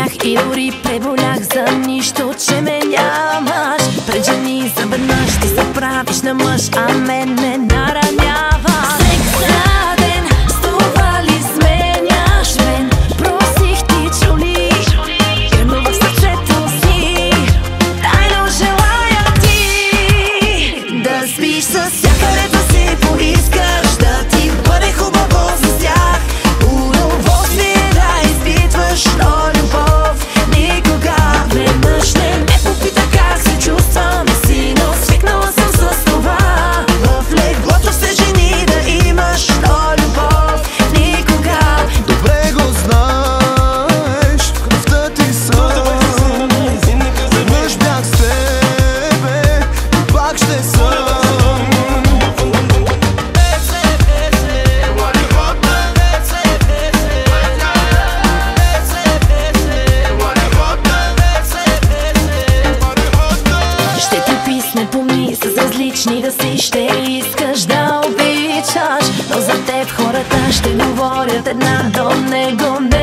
смях и дори преболях за нищо, че ме нямаш. Пред жени забеднаш, ти се правиш на мъж, а мен ме нараняваш. Всеки ден с това ли сменяш мен? Просих ти, чули, едно в сърцето си. Тайно желая ти да спиш с всяка, където си поискаш, да ти бъде хубаво с тях. Удоволствие да изпитваш, но любов никога. Веднъж не ме попита как се чувствам и си, но свикнала съм с това. В леглото се жени да имаш, но любов никога. Добре го знаеш, в кръвта ти съм. Веднъж бях с тебе и пак ще съм. Не помни с различни да си, ще искаш да обичаш, но за теб хората ще говорят една до него.